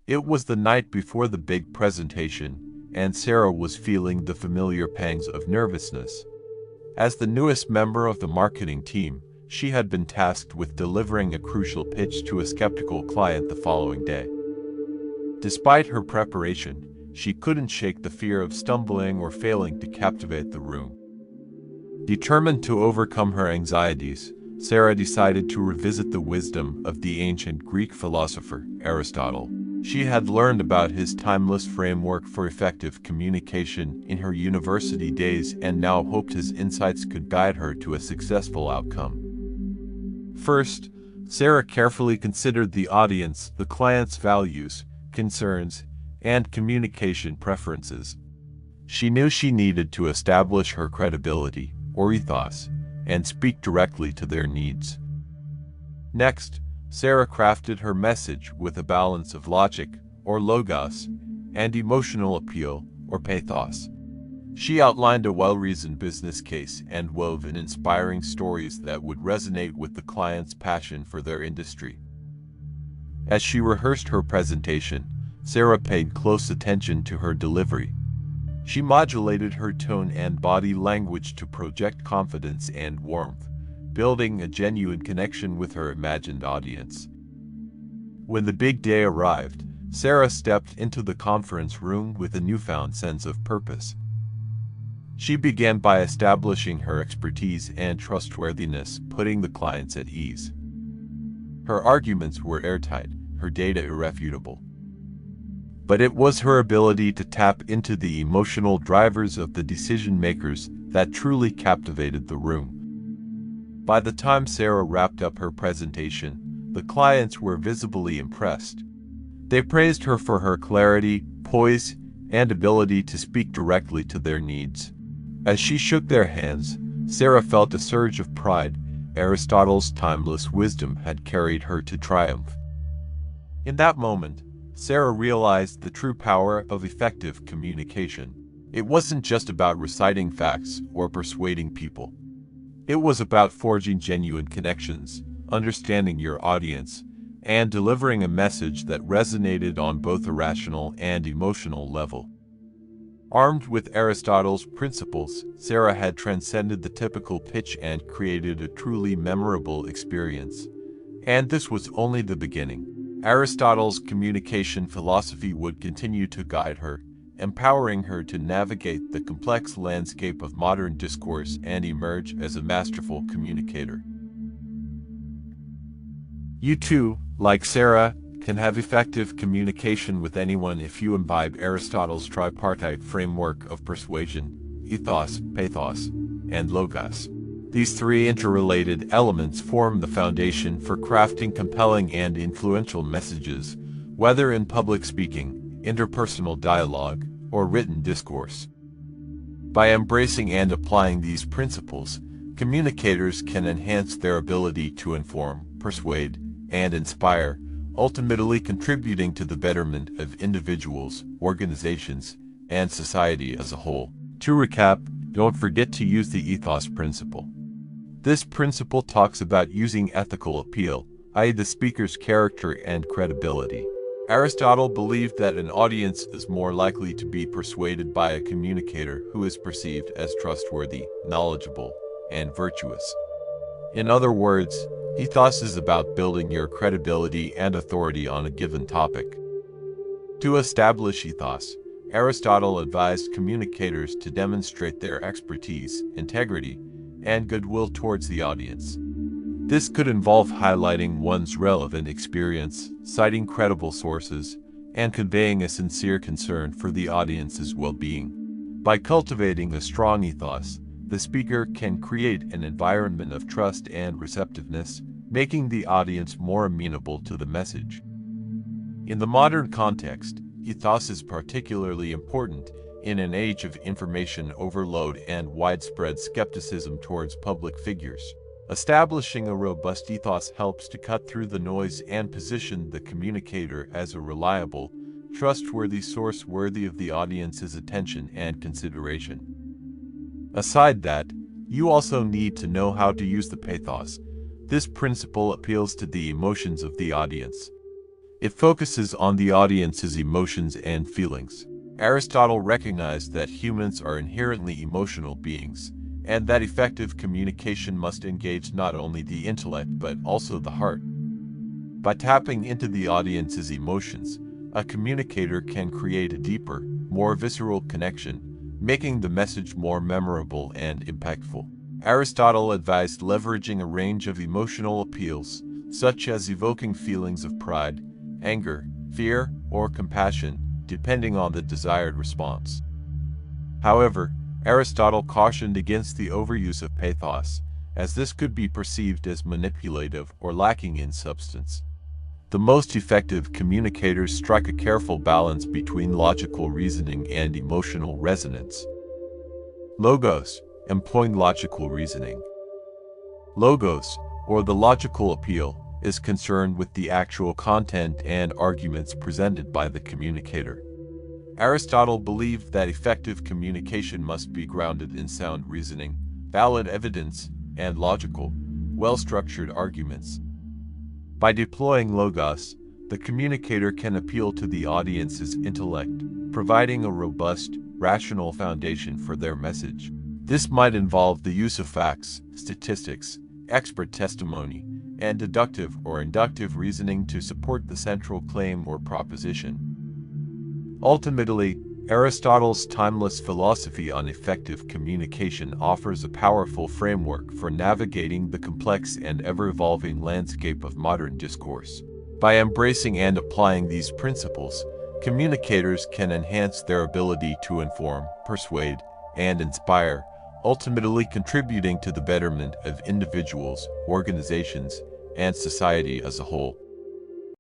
It was the night before the big presentation, and Sarah was feeling the familiar pangs of nervousness. As the newest member of the marketing team, she had been tasked with delivering a crucial pitch to a skeptical client the following day. Despite her preparation, she couldn't shake the fear of stumbling or failing to captivate the room. Determined to overcome her anxieties, Sarah decided to revisit the wisdom of the ancient Greek philosopher Aristotle. She had learned about his timeless framework for effective communication in her university days and now hoped his insights could guide her to a successful outcome. First, Sarah carefully considered the audience, the client's values, concerns, and communication preferences. She knew she needed to establish her credibility, or ethos, and speak directly to their needs. Next, Sarah crafted her message with a balance of logic, or logos, and emotional appeal, or pathos. She outlined a well-reasoned business case and wove in inspiring stories that would resonate with the client's passion for their industry. As she rehearsed her presentation, Sarah paid close attention to her delivery. She modulated her tone and body language to project confidence and warmth, building a genuine connection with her imagined audience. When the big day arrived, Sarah stepped into the conference room with a newfound sense of purpose. She began by establishing her expertise and trustworthiness, putting the clients at ease. Her arguments were airtight, her data irrefutable. But it was her ability to tap into the emotional drivers of the decision-makers that truly captivated the room. By the time Sarah wrapped up her presentation, the clients were visibly impressed. They praised her for her clarity, poise, and ability to speak directly to their needs. As she shook their hands, Sarah felt a surge of pride. Aristotle's timeless wisdom had carried her to triumph. In that moment, Sarah realized the true power of effective communication. It wasn't just about reciting facts or persuading people. It was about forging genuine connections, understanding your audience, and delivering a message that resonated on both a rational and emotional level. Armed with Aristotle's principles, Sarah had transcended the typical pitch and created a truly memorable experience. And this was only the beginning. Aristotle's communication philosophy would continue to guide her, empowering her to navigate the complex landscape of modern discourse and emerge as a masterful communicator. You too, like Sarah, can have effective communication with anyone if you imbibe Aristotle's tripartite framework of persuasion, ethos, pathos, and logos. These three interrelated elements form the foundation for crafting compelling and influential messages, whether in public speaking, interpersonal dialogue, or written discourse. By embracing and applying these principles, communicators can enhance their ability to inform, persuade, and inspire, ultimately contributing to the betterment of individuals, organizations, and society as a whole. To recap, don't forget to use the ethos principle. This principle talks about using ethical appeal, i.e. the speaker's character and credibility. Aristotle believed that an audience is more likely to be persuaded by a communicator who is perceived as trustworthy, knowledgeable, and virtuous. In other words, ethos is about building your credibility and authority on a given topic. To establish ethos, Aristotle advised communicators to demonstrate their expertise, integrity, and goodwill towards the audience. This could involve highlighting one's relevant experience, citing credible sources, and conveying a sincere concern for the audience's well-being. By cultivating a strong ethos, the speaker can create an environment of trust and receptiveness, making the audience more amenable to the message. In the modern context, ethos is particularly important in an age of information overload and widespread skepticism towards public figures. Establishing a robust ethos helps to cut through the noise and position the communicator as a reliable, trustworthy source worthy of the audience's attention and consideration. Aside that, you also need to know how to use the pathos. This principle appeals to the emotions of the audience. It focuses on the audience's emotions and feelings. Aristotle recognized that humans are inherently emotional beings, and that effective communication must engage not only the intellect but also the heart. By tapping into the audience's emotions, a communicator can create a deeper, more visceral connection, making the message more memorable and impactful. Aristotle advised leveraging a range of emotional appeals, such as evoking feelings of pride, anger, fear, or compassion, depending on the desired response. However, Aristotle cautioned against the overuse of pathos, as this could be perceived as manipulative or lacking in substance. The most effective communicators strike a careful balance between logical reasoning and emotional resonance. Logos, employing logical reasoning. Logos, or the logical appeal, is concerned with the actual content and arguments presented by the communicator. Aristotle believed that effective communication must be grounded in sound reasoning, valid evidence, and logical, well-structured arguments. By deploying logos, the communicator can appeal to the audience's intellect, providing a robust, rational foundation for their message. This might involve the use of facts, statistics, expert testimony, and deductive or inductive reasoning to support the central claim or proposition. Ultimately, Aristotle's timeless philosophy on effective communication offers a powerful framework for navigating the complex and ever-evolving landscape of modern discourse. By embracing and applying these principles, communicators can enhance their ability to inform, persuade, and inspire, ultimately contributing to the betterment of individuals, organizations, and society as a whole.